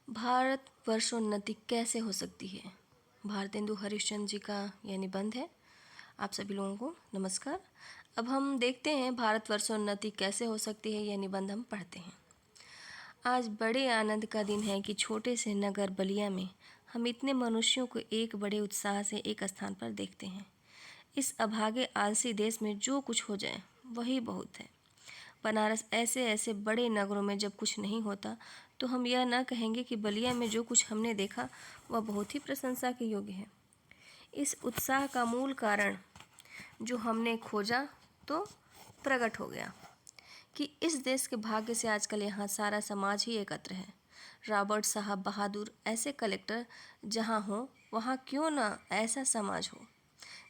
भारत वर्षोन्नति कैसे हो सकती है? भारतेंदु हरिश्चंद्र जी का यह निबंध है। आप सभी लोगों को नमस्कार। अब हम देखते हैं भारत वर्षोन्नति कैसे हो सकती है। यह निबंध हम पढ़ते हैं। आज बड़े आनंद का दिन है कि छोटे से नगर बलिया में हम इतने मनुष्यों को एक बड़े उत्साह से एक स्थान पर देखते हैं। इस अभागे आलसी देश में जो कुछ हो जाए वही बहुत है। बनारस ऐसे ऐसे बड़े नगरों में जब कुछ नहीं होता तो हम यह न कहेंगे कि बलिया में जो कुछ हमने देखा वह बहुत ही प्रशंसा के योग्य है। इस उत्साह का मूल कारण जो हमने खोजा तो प्रकट हो गया कि इस देश के भाग्य से आजकल यहाँ सारा समाज ही एकत्र है। रॉबर्ट साहब बहादुर ऐसे कलेक्टर जहाँ हो वहाँ क्यों न ऐसा समाज हो।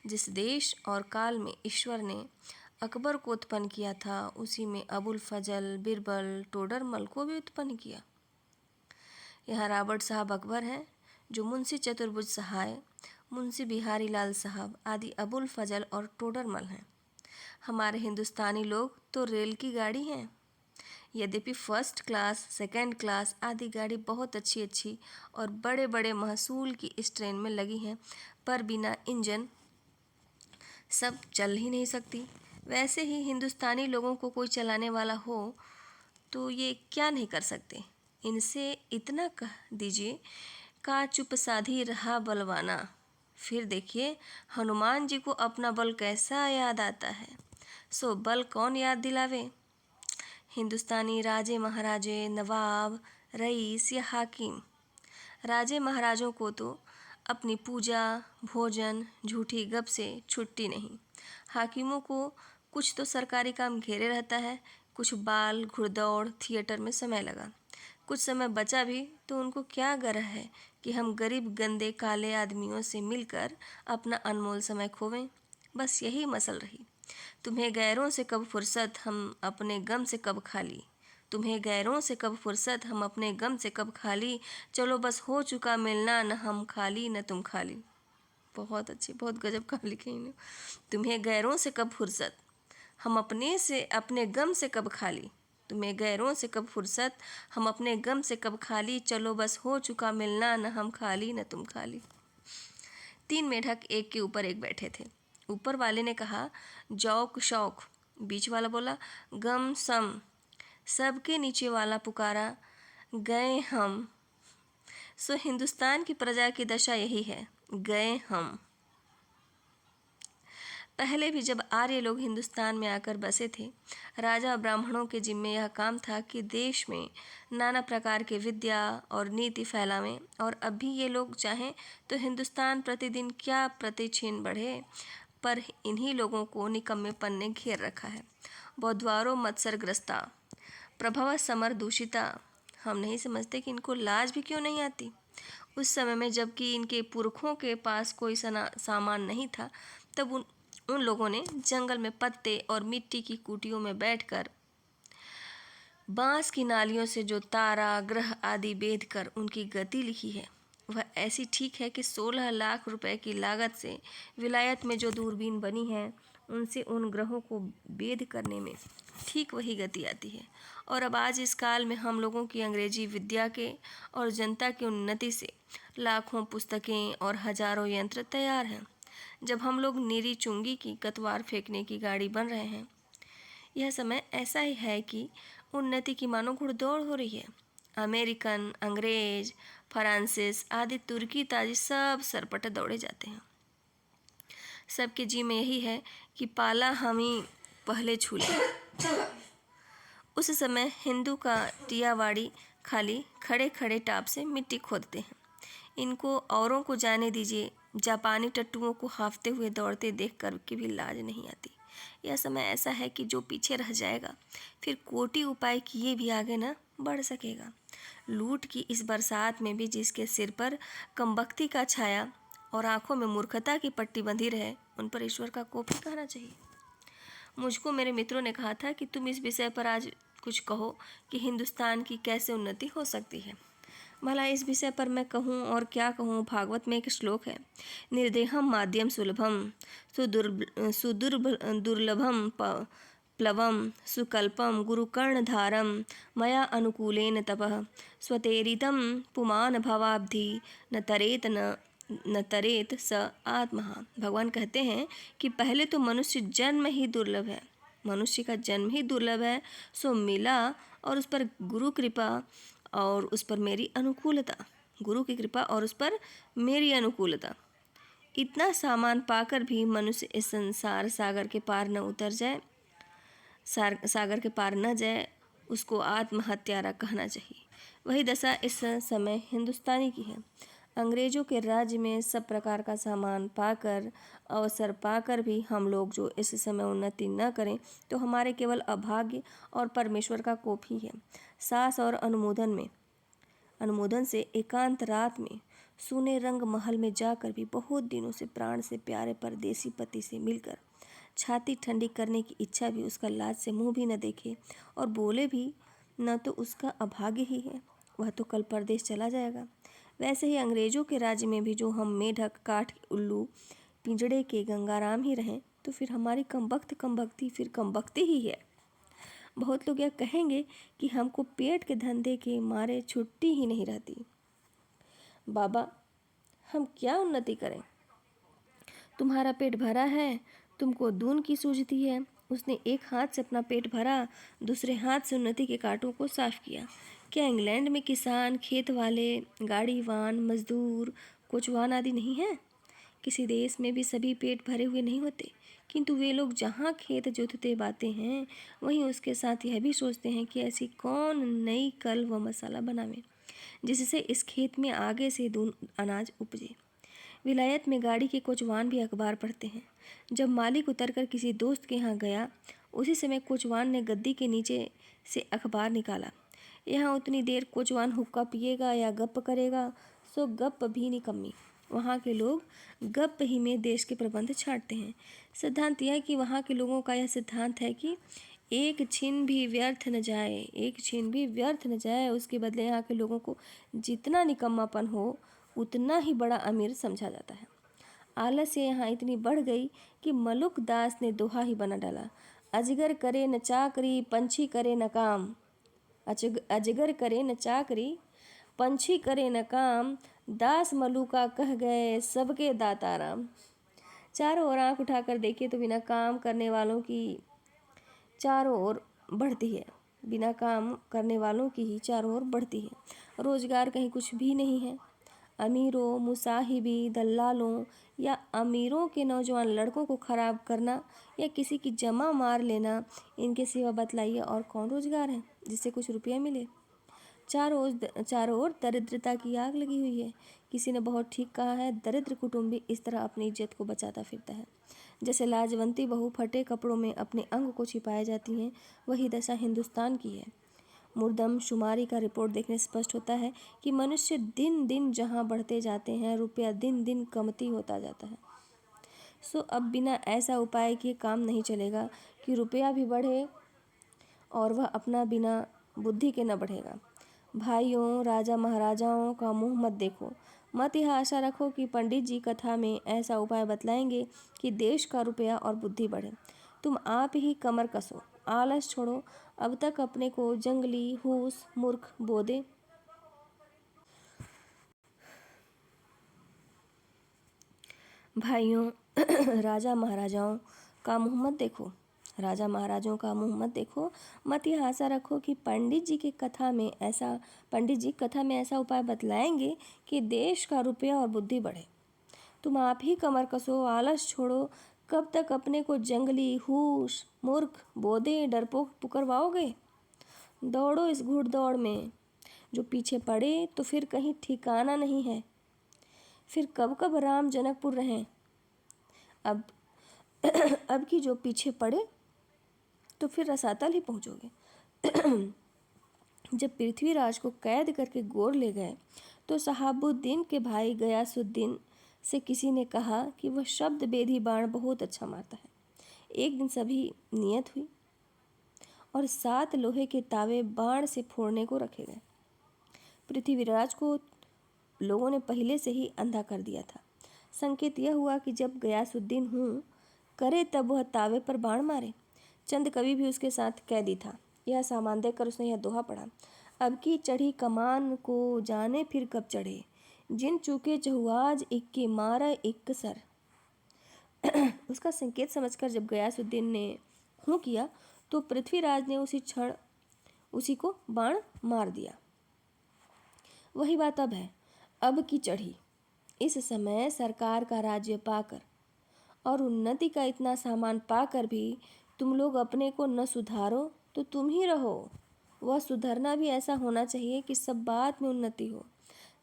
जिस देश और काल में ईश्वर ने अकबर को उत्पन्न किया था उसी में अबुल फजल, बिरबल, टोडरमल को भी उत्पन्न किया। यहाँ रॉबर्ट साहब अकबर हैं जो मुंशी चतुर्भुज सहाय, मुंशी बिहारी लाल साहब आदि अबुल फजल और टोडरमल हैं। हमारे हिंदुस्तानी लोग तो रेल की गाड़ी हैं। यद्यपि फर्स्ट क्लास, सेकंड क्लास आदि गाड़ी बहुत अच्छी अच्छी और बड़े बड़े महसूल की इस ट्रेन में लगी हैं, पर बिना इंजन सब चल ही नहीं सकती। वैसे ही हिंदुस्तानी लोगों को कोई चलाने वाला हो तो ये क्या नहीं कर सकते। इनसे इतना कह दीजिए का चुप साधी रहा बलवाना। फिर देखिए हनुमान जी को अपना बल कैसा याद आता है। सो बल कौन याद दिलावे। हिंदुस्तानी राजे महाराजे, नवाब, रईस या हाकिम। राजे महाराजों को तो अपनी पूजा, भोजन, झूठी गप से छुट्टी नहीं। हाकिमों को कुछ तो सरकारी काम घेरे रहता है, कुछ बाल, घुड़दौड़, थिएटर में समय लगा। कुछ समय बचा भी तो उनको क्या गर्ह है कि हम गरीब गंदे काले आदमियों से मिलकर अपना अनमोल समय खोवें। बस यही मसल रही। तुम्हें गैरों से कब फुर्सत, हम अपने गम से कब खाली। तुम्हें गैरों से कब फुर्सत, हम अपने गम से कब खाली। चलो बस हो चुका मिलना, न हम खाली न तुम खाली। बहुत अच्छी, बहुत गजब कहानी लिखी इन्होंने। तुम्हें गैरों से कब फुर्सत, हम अपने गम से कब खाली। तुम्हें गैरों से कब फुर्सत, हम अपने गम से कब खाली। चलो बस हो चुका मिलना, न हम खाली न तुम खाली। 3 मेढक एक के ऊपर एक बैठे थे। ऊपर वाले ने कहा जौक शौक, बीच वाला बोला गम सम, सबके नीचे वाला पुकारा गए हम। सो हिंदुस्तान की प्रजा की दशा यही है, गए हम। पहले भी जब आर्य लोग हिंदुस्तान में आकर बसे थे, राजा और ब्राह्मणों के जिम्मे यह काम था कि देश में नाना प्रकार के विद्या और नीति फैलावें। और अब भी ये लोग चाहें तो हिंदुस्तान प्रतिदिन क्या प्रतिक्षण बढ़े, पर इन्हीं लोगों को निकम्मेपन ने घेर रखा है। बौद्वारो मत्सरग्रस्ता, प्रभव समर दूषिता। हम नहीं समझते कि इनको लाज भी क्यों नहीं आती। उस समय में जबकि इनके पुरखों के पास कोई सामान नहीं था, तब उन लोगों ने जंगल में पत्ते और मिट्टी की कुटियों में बैठकर बांस की नालियों से जो तारा ग्रह आदि बेध कर उनकी गति लिखी है वह ऐसी ठीक है कि 16 लाख रुपए की लागत से विलायत में जो दूरबीन बनी है उनसे उन ग्रहों को बेध करने में ठीक वही गति आती है। और अब आज इस काल में हम लोगों की अंग्रेजी विद्या के और जनता की उन्नति से लाखों पुस्तकें और हजारों यंत्र तैयार हैं। जब हम लोग नीरी चुंगी की कतवार फेंकने की गाड़ी बन रहे हैं, यह समय ऐसा ही है कि उन्नति की मानो घुड़दौड़ हो रही है। अमेरिकन, अंग्रेज, फ्रांसिस आदि तुर्की ताजी सब सरपट दौड़े जाते हैं। सबके जी में यही है कि पाला हम ही पहले छू लें। उस समय हिंदू का टियावाड़ी खाली खड़े खड़े टाप से मिट्टी खोदते हैं। इनको औरों को जाने दीजिए, जापानी टट्टुओं को हाफते हुए दौड़ते देख कर के भी लाज नहीं आती। यह समय ऐसा है कि जो पीछे रह जाएगा फिर कोटि उपाय किए भी आगे न बढ़ सकेगा। लूट की इस बरसात में भी जिसके सिर पर कमबख्ती का छाया और आंखों में मूर्खता की पट्टी बंधी रहे, उन पर ईश्वर का कोप ही कहना चाहिए। मुझको मेरे मित्रों ने कहा था कि तुम इस विषय पर आज कुछ कहो कि हिंदुस्तान की कैसे उन्नति हो सकती है। भला इस विषय पर मैं कहूँ और क्या कहूँ। भागवत में एक श्लोक है, निर्देहम माध्यम सुलभम सुदुर्लभम प्लवं सुकल्पं गुरुकर्णधारं मया अनुकूलेन तपः स्वतेरितं पुमान् भवाब्धि न तरेत स आत्मः। भगवान कहते हैं कि पहले तो मनुष्य जन्म ही दुर्लभ है, मनुष्य का जन्म ही दुर्लभ है, सो मिला और उस पर गुरु कृपा और उस पर मेरी अनुकूलता, गुरु की कृपा और उस पर मेरी अनुकूलता। इतना सामान पाकर भी मनुष्य इस संसार सागर के पार न उतर जाए, सागर के पार न जाए, उसको आत्महत्यारा कहना चाहिए। वही दशा इस समय हिंदुस्तानी की है। अंग्रेजों के राज्य में सब प्रकार का सामान पाकर, अवसर पाकर भी हम लोग जो इस समय उन्नति न करें तो हमारे केवल अभाग्य और परमेश्वर का कोप ही है। सास और अनुमोदन से एकांत रात में सूने रंग महल में जाकर भी बहुत दिनों से प्राण से प्यारे परदेसी पति से मिलकर छाती ठंडी करने की इच्छा भी उसका लाज से मुंह भी न देखे और बोले भी न तो उसका अभाग्य ही है, वह तो कल परदेश चला जाएगा। वैसे ही अंग्रेजों के राज्य में भी जो हम मेढक काठ के उल्लू पिंजड़े के गंगाराम ही रहें तो फिर हमारी कमबख्ती फिर कमबख्ती ही है। बहुत लोग यह कहेंगे कि हमको पेट के धंधे के मारे छुट्टी ही नहीं रहती। बाबा, हम क्या उन्नति करें? तुम्हारा पेट भरा है, तुमको दून की सूझती है। उसने एक हाथ से अपना पेट भरा, दूसरे हाथ से उन्नति के कांटों को साफ किया। क्या इंग्लैंड में किसान, खेत वाले, गाड़ीवान, मजदूर, कोचवान आदि नहीं हैं? किसी देश में भी सभी पेट भरे हुए नहीं होते, किंतु वे लोग जहाँ खेत जोतते बाते हैं वहीं उसके साथ यह भी सोचते हैं कि ऐसी कौन नई कल व मसाला बनावे जिससे इस खेत में आगे से दून अनाज उपजे। विलायत में गाड़ी के कोचवान भी अखबार पढ़ते हैं। जब मालिक उतरकर किसी दोस्त के यहाँ गया, उसी समय कोचवान ने गद्दी के नीचे से अखबार निकाला। यहाँ उतनी देर कोचवान हुक्का पिएगा या गप करेगा, सो गप भी निकम्मी। वहाँ के लोग गप ही में देश के प्रबंध छाँटते हैं। सिद्धांत यह है कि वहाँ के लोगों का यह सिद्धांत है कि एक छिन भी व्यर्थ न जाए, एक छिन भी व्यर्थ न जाए। उसके बदले यहाँ के लोगों को जितना निकम्मापन हो उतना ही बड़ा अमीर समझा जाता है। आलस्य यहाँ इतनी बढ़ गई कि मलुक दास ने दोहा ही बना डाला, अजगर करे न चाकरी, पंछी करे न काम। अजगर करे न चाकरी, पंछी करे न काम, दास मलुका कह गए सबके दाता राम। चारों ओर आंख उठाकर देखिए तो बिना काम करने वालों की चारों ओर बढ़ती है, बिना काम करने वालों की ही चारों ओर बढ़ती है। रोजगार कहीं कुछ भी नहीं है। अमीरों, मुसाहिबी, दल्लालों या अमीरों के नौजवान लड़कों को खराब करना या किसी की जमा मार लेना, इनके सिवा बतलाइए और कौन रोजगार है जिससे कुछ रुपया मिले। चारों ओर दरिद्रता की आग लगी हुई है। किसी ने बहुत ठीक कहा है, दरिद्र कुटुंबी इस तरह अपनी इज्जत को बचाता फिरता है जैसे लाजवंती बहू फटे कपड़ों में अपने अंग को छिपाए जाती हैं। वही दशा हिंदुस्तान की है। मुर्दमशुमारी का रिपोर्ट देखने से स्पष्ट होता है कि मनुष्य दिन दिन जहाँ बढ़ते जाते हैं, रुपया दिन दिन कमती होता जाता है। सो अब बिना ऐसा उपाय किए काम नहीं चलेगा कि रुपया भी बढ़े और वह अपना बिना बुद्धि के न बढ़ेगा। भाइयों, राजा महाराजाओं का मुंह मत देखो, मत यह आशा रखो कि पंडित जी कथा में ऐसा उपाय बतलाएंगे कि देश का रुपया और बुद्धि बढ़े। तुम आप ही कमर कसो, आलस छोड़ो। अब तक अपने को जंगली, हूस, मूर्ख बोधे। भाइयों, राजा महाराजाओं का मुंह मत देखो, राजा महाराजों का मुंह मत देखो। मत यह आशा रखो कि पंडित जी कथा में ऐसा उपाय बतलाएंगे कि देश का रुपया और बुद्धि बढ़े। तुम आप ही कमर कसो, आलस छोड़ो। कब तक अपने को जंगली, हूस, मूर्ख, बोधे, डरपोक पुकरवाओगे? दौड़ो इस घुड़दौड़ में, जो पीछे पड़े तो फिर कहीं ठिकाना नहीं है। फिर कब कब राम जनकपुर रहें। अब अब की जो पीछे पड़े तो फिर रसातल ही पहुँचोगे। जब पृथ्वीराज को कैद करके गोर ले गए तो शहाबुद्दीन के भाई गयासुद्दीन से किसी ने कहा कि वह शब्द बेधी बाण बहुत अच्छा मारता है। एक दिन सभी नियत हुई और 7 लोहे के तावे बाण से फोड़ने को रखे गए। पृथ्वीराज को लोगों ने पहले से ही अंधा कर दिया था। संकेत यह हुआ कि जब गयासुद्दीन हूँ करे तब वह तावे पर बाण मारे। चंद कवि भी उसके साथ कैदी था। यह सामान देखकर उसने यह दोहा पढ़ा, अब की चढ़ी कमान को जाने फिर कब चढ़े, जिन चूके चहुआज इक्के मारा इक्क सर। उसका संकेत समझकर जब गयासुद्दीन ने हूँ किया तो पृथ्वीराज ने उसी क्षण उसी को बाण मार दिया। वही बात अब है, अब की चढ़ी। इस समय सरकार का राज्य पाकर और उन्नति का इतना सामान पाकर भी तुम लोग अपने को न सुधारो तो तुम ही रहो। वह सुधरना भी ऐसा होना चाहिए कि सब बात में उन्नति हो,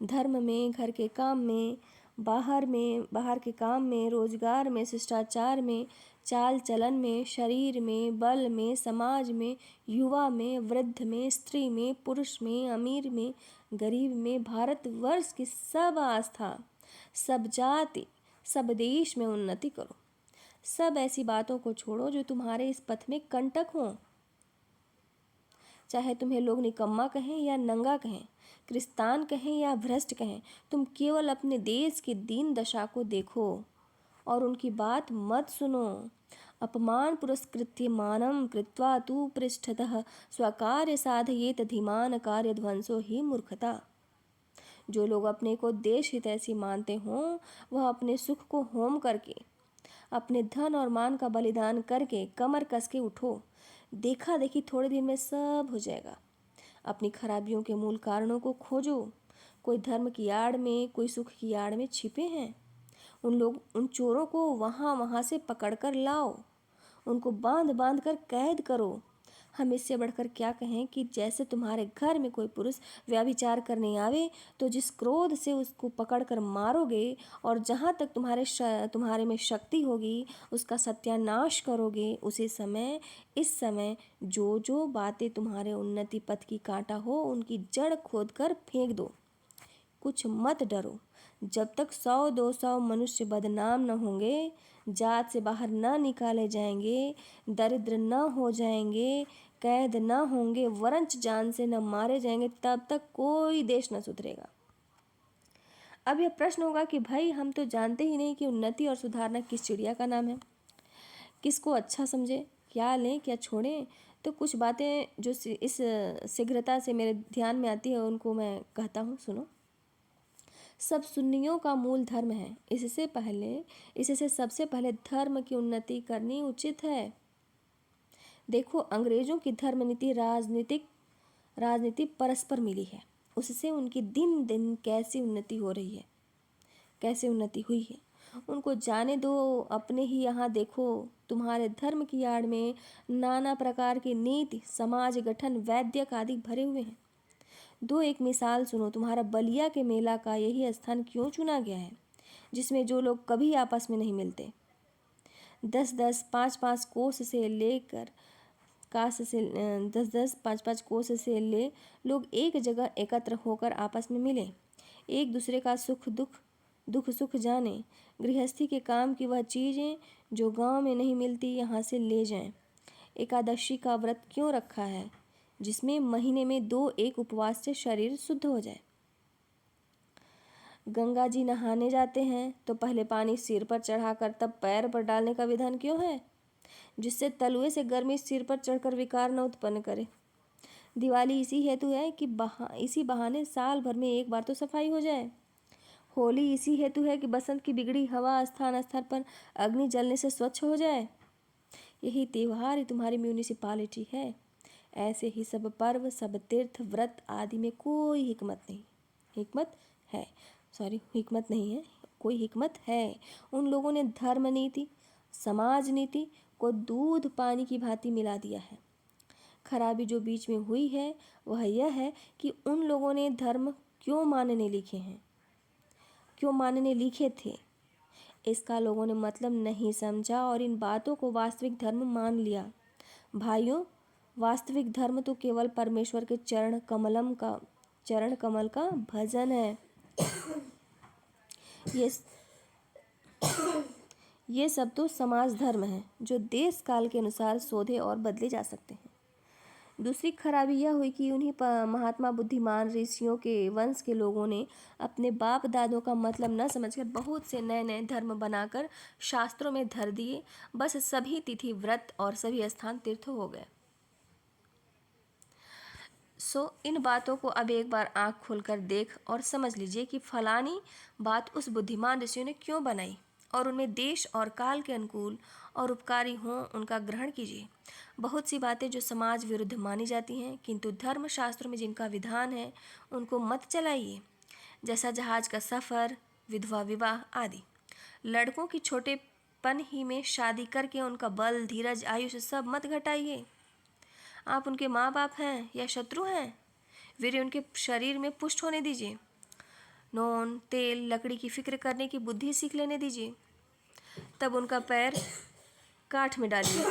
धर्म में, घर के काम में, बाहर के काम में, रोजगार में, शिष्टाचार में, चाल चलन में, शरीर में, बल में, समाज में, युवा में, वृद्ध में, स्त्री में, पुरुष में, अमीर में, गरीब में, भारतवर्ष की सब आस्था, सब जाति, सब देश में उन्नति करो। सब ऐसी बातों को छोड़ो जो तुम्हारे इस पथ में कंटक हों। चाहे तुम्हें लोग निकम्मा कहें या नंगा कहें, क्रिस्तान कहें या भ्रष्ट कहें, तुम केवल अपने देश की दीन दशा को देखो और उनकी बात मत सुनो। अपमान पुरस्कृत्य मानम कृत्वा तु पृष्ठतः स्वकार्य साधयेत धीमान कार्य ध्वंसो ही मूर्खता। जो लोग अपने को देश हितैषी मानते हों वह अपने सुख को होम करके, अपने धन और मान का बलिदान करके कमर कस के उठो। देखा देखी थोड़े दिन में सब हो जाएगा। अपनी खराबियों के मूल कारणों को खोजो। कोई धर्म की आड़ में, कोई सुख की आड़ में छिपे हैं। उन चोरों को वहाँ से पकड़ कर लाओ, उनको बांध बांध कर कैद करो। हम इससे बढ़कर क्या कहें कि जैसे तुम्हारे घर में कोई पुरुष व्यभिचार करने आवे तो जिस क्रोध से उसको पकड़कर मारोगे और जहाँ तक तुम्हारे में शक्ति होगी उसका सत्यानाश करोगे, उसी समय इस समय जो जो बातें तुम्हारे उन्नति पथ की कांटा हो उनकी जड़ खोद कर फेंक दो। कुछ मत डरो। जब तक 100-200 मनुष्य बदनाम न होंगे, जात से बाहर न निकाले जाएंगे, दरिद्र न हो जाएंगे, कैद न होंगे, वरंच जान से न मारे जाएंगे, तब तक कोई देश न सुधरेगा। अब यह प्रश्न होगा कि भाई हम तो जानते ही नहीं कि उन्नति और सुधारना किस चिड़िया का नाम है, किसको अच्छा समझे, क्या लें क्या छोड़ें। तो कुछ बातें जो इस शीघ्रता से मेरे ध्यान में आती है उनको मैं कहता हूँ, सुनो। सब सुन्नियों का मूल धर्म है। इससे सबसे पहले धर्म की उन्नति करनी उचित है। देखो, अंग्रेजों की धर्म नीति राजनीति परस्पर मिली है। उससे उनकी दिन दिन कैसी उन्नति हो रही है, कैसे उन्नति हुई है उनको जाने दो। अपने ही यहाँ देखो, तुम्हारे धर्म की आड़ में नाना प्रकार की नीति, समाज गठन, वैद्यक आदि भरे हुए हैं। दो एक मिसाल सुनो। तुम्हारा बलिया के मेला का यही स्थान क्यों चुना गया है जिसमें जो लोग कभी आपस में नहीं मिलते? 10-10, 5-5 कोस से लेकर काश से 10-10, 5-5 कोस से ले लोग एक जगह एकत्र होकर आपस में मिले, एक दूसरे का दुख सुख जाने, गृहस्थी के काम की वह चीज़ें जो गांव में नहीं मिलती यहाँ से ले जाएं। एकादशी का व्रत क्यों रखा है? जिसमें महीने में 2 उपवास से शरीर शुद्ध हो जाए। गंगा जी नहाने जाते हैं तो पहले पानी सिर पर चढ़ाकर तब पैर पर डालने का विधान क्यों है? जिससे तलुए से गर्मी सिर पर चढ़कर विकार न उत्पन्न करे। दिवाली इसी हेतु है कि इसी बहाने साल भर में एक बार तो सफाई हो जाए। होली इसी हेतु है कि बसंत की बिगड़ी हवा स्थान स्थान पर अग्नि जलने से स्वच्छ हो जाए। यही त्योहार ही तुम्हारी म्यूनिसिपालिटी है। ऐसे ही सब पर्व, सब तीर्थ, व्रत आदि में कोई हिकमत नहीं है, कोई हिकमत है। उन लोगों ने धर्म नीति, समाज नीति को दूध पानी की भांति मिला दिया है। खराबी जो बीच में हुई है वह यह है कि उन लोगों ने धर्म क्यों मानने लिखे थे, इसका लोगों ने मतलब नहीं समझा और इन बातों को वास्तविक धर्म मान लिया। भाइयों, वास्तविक धर्म तो केवल परमेश्वर के चरण कमल का भजन है। ये सब तो समाज धर्म है जो देश काल के अनुसार शोधे और बदले जा सकते हैं। दूसरी खराबी यह हुई कि उन्हीं महात्मा बुद्धिमान ऋषियों के वंश के लोगों ने अपने बाप दादों का मतलब न समझकर बहुत से नए नए धर्म बनाकर शास्त्रों में धर दिए। बस सभी तिथि व्रत और सभी स्थान तीर्थ हो गए। इन बातों को अब एक बार आंख खोलकर देख और समझ लीजिए कि फलानी बात उस बुद्धिमान ऋषियों ने क्यों बनाई, और उनमें देश और काल के अनुकूल और उपकारी हों उनका ग्रहण कीजिए। बहुत सी बातें जो समाज विरुद्ध मानी जाती हैं किंतु धर्मशास्त्रों में जिनका विधान है उनको मत चलाइए, जैसा जहाज का सफ़र, विधवा विवाह आदि। लड़कों की छोटेपन ही में शादी करके उनका बल, धीरज, आयुष्य सब मत घटाइए। आप उनके माँ बाप हैं या शत्रु हैं, वीर्य उनके शरीर में पुष्ट होने दीजिए। नॉन, तेल, लकड़ी की फिक्र करने की बुद्धि सीख लेने दीजिए। तब उनका पैर काठ में डालिए।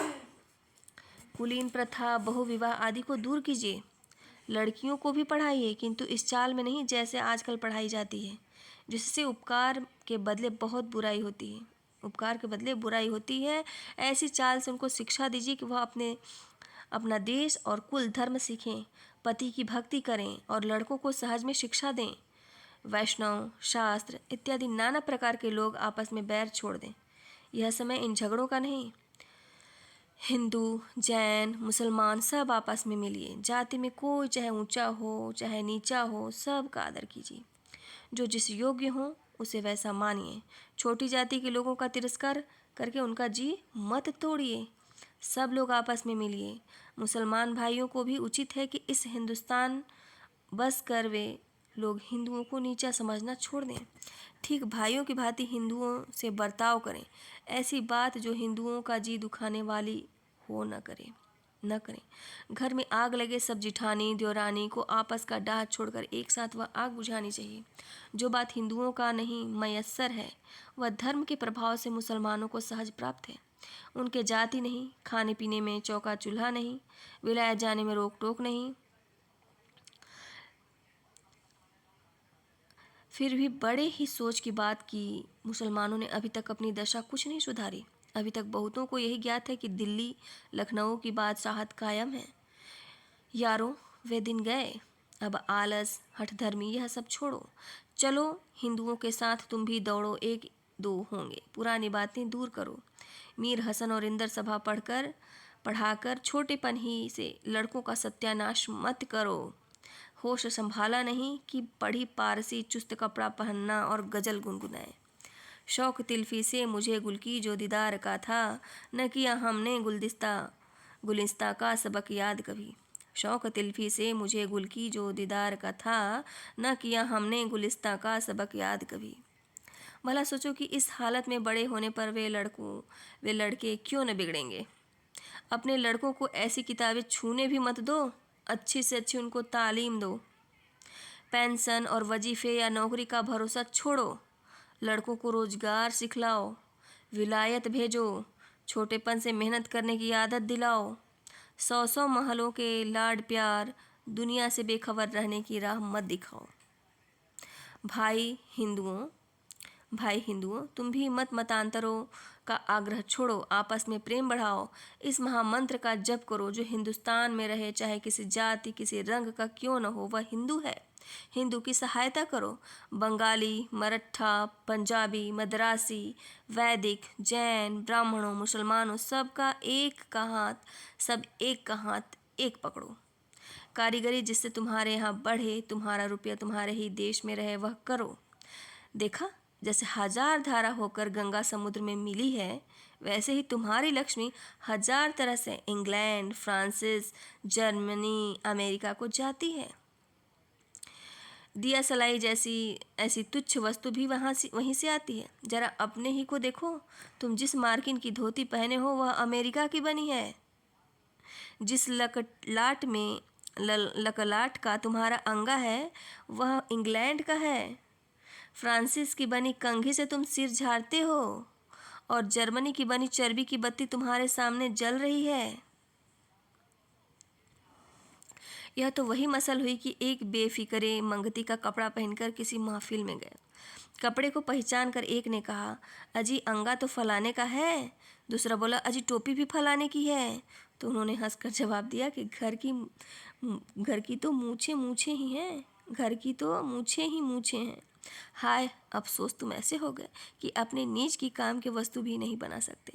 कुलीन प्रथा, बहुविवाह आदि को दूर कीजिए। लड़कियों को भी पढ़ाइए किंतु इस चाल में नहीं जैसे आजकल पढ़ाई जाती है, जिससे उपकार के बदले बहुत बुराई होती है। उपकार के बदले बुराई होती है। ऐसी चाल से उनको शिक्षा दीजिए कि वह अपना देश और कुल धर्म सीखें, पति की भक्ति करें और लड़कों को सहज में शिक्षा दें। वैष्णव, शास्त्र इत्यादि नाना प्रकार के लोग आपस में बैर छोड़ दें। यह समय इन झगड़ों का नहीं। हिंदू, जैन, मुसलमान सब आपस में मिलिए। जाति में कोई चाहे ऊंचा हो चाहे नीचा हो, सब का आदर कीजिए। जो जिस योग्य हो उसे वैसा मानिए। छोटी जाति के लोगों का तिरस्कार करके उनका जी मत तोड़िए। सब लोग आपस में मिलिए। मुसलमान भाइयों को भी उचित है कि इस हिंदुस्तान बस कर वे लोग हिंदुओं को नीचा समझना छोड़ दें। ठीक भाइयों की भांति हिंदुओं से बर्ताव करें। ऐसी बात जो हिंदुओं का जी दुखाने वाली हो न करें। घर में आग लगे सब जिठानी देवरानी को आपस का डाह छोड़कर एक साथ वह आग बुझानी चाहिए। जो बात हिंदुओं का नहीं मयस्सर है वह धर्म के प्रभाव से मुसलमानों को सहज प्राप्त है। उनके जाति नहीं, खाने पीने में चौका चूल्हा नहीं, विलायत जाने में रोक टोक नहीं। फिर भी बड़े ही सोच की बात की मुसलमानों ने अभी तक अपनी दशा कुछ नहीं सुधारी। अभी तक बहुतों को यही ज्ञात है कि दिल्ली, लखनऊ की बादशाहत कायम है। यारों, वे दिन गए। अब आलस, हठधर्मी यह सब छोड़ो। चलो हिंदुओं के साथ तुम भी दौड़ो, एक दो होंगे। पुरानी बातें दूर करो। मीर हसन और इंदर सभा पढ़ाकर छोटेपन ही से लड़कों का सत्यानाश मत करो। होश संभाला नहीं कि पढ़ी पारसी चुस्त कपड़ा पहनना और गजल गुनगुनाए। शौक तिल्फी से मुझे गुल की जो दीदार का था, न किया हमने गुलिस्ता का सबक याद कभी। शौक तिल्फी से मुझे गुल की जो दीदार का था, न किया हमने गुलिस्ता का सबक याद कभी। भला सोचो कि इस हालत में बड़े होने पर वे लड़के क्यों न बिगड़ेंगे। अपने लड़कों को ऐसी किताबें छूने भी मत दो। अच्छी से अच्छी उनको तालीम दो। पेंशन और वजीफे या नौकरी का भरोसा छोड़ो। लड़कों को रोजगार सिखलाओ। विलायत भेजो। छोटेपन से मेहनत करने की आदत दिलाओ। 100 महलों के लाड प्यार, दुनिया से बेखबर रहने की राह मत दिखाओ। भाई हिंदुओं, तुम भी मतांतरों का आग्रह छोड़ो, आपस में प्रेम बढ़ाओ। इस महामंत्र का जप करो। जो हिंदुस्तान में रहे, चाहे किसी जाति किसी रंग का क्यों न हो, वह हिंदू है। हिंदू की सहायता करो। बंगाली, मराठा, पंजाबी, मद्रासी, वैदिक, जैन, ब्राह्मणों, मुसलमानों सब एक का हाथ एक पकड़ो। कारीगरी जिससे तुम्हारे यहाँ बढ़े, तुम्हारा रुपया तुम्हारे ही देश में रहे, वह करो। देखा, जैसे 1000 धारा होकर गंगा समुद्र में मिली है, वैसे ही तुम्हारी लक्ष्मी 1000 तरह से इंग्लैंड, फ्रांसिस, जर्मनी, अमेरिका को जाती है। दिया सलाई जैसी ऐसी तुच्छ वस्तु भी वहीं से आती है। जरा अपने ही को देखो। तुम जिस मार्किन की धोती पहने हो वह अमेरिका की बनी है। जिस लकलाट का तुम्हारा अंगा है वह इंग्लैंड का है। फ्रांसिस की बनी कंघी से तुम सिर झाड़ते हो और जर्मनी की बनी चर्बी की बत्ती तुम्हारे सामने जल रही है। यह तो वही मसल हुई कि एक बेफिक्रे मंगती का कपड़ा पहनकर किसी महफिल में गए। कपड़े को पहचान कर एक ने कहा, अजी अंगा तो फलाने का है। दूसरा बोला, अजी टोपी भी फलाने की है। तो उन्होंने हंसकर जवाब दिया कि घर की तो मूछें मूछें ही हैं, घर की तो मूछें ही मूछें हैं। हाय, अफसोस तुम ऐसे हो गए कि अपने नीज की काम के वस्तु भी नहीं बना सकते।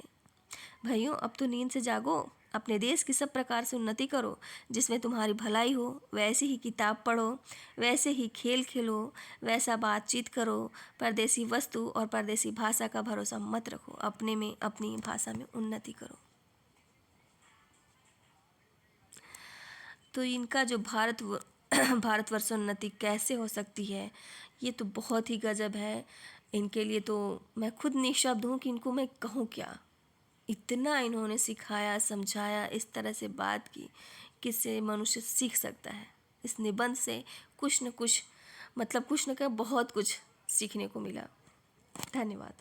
भाइयों, अब तो नींद से जागो, अपने देश की सब प्रकार से उन्नति करो जिसमें तुम्हारी भलाई हो। वैसे ही किताब पढ़ो, वैसे ही खेल खेलो, वैसा बातचीत करो। परदेसी वस्तु और परदेसी भाषा का भरोसा मत रखो, अपने में अपनी भाषा में उन्नति करो। तो इनका जो भारतवर्षोन्नति कैसे हो सकती है, ये तो बहुत ही गजब है। इनके लिए तो मैं खुद निशब्द हूँ कि इनको मैं कहूँ क्या। इतना इन्होंने सिखाया, समझाया, इस तरह से बात की, किससे मनुष्य सीख सकता है। इस निबंध से कुछ न कुछ, मतलब कुछ न कुछ बहुत कुछ सीखने को मिला। धन्यवाद।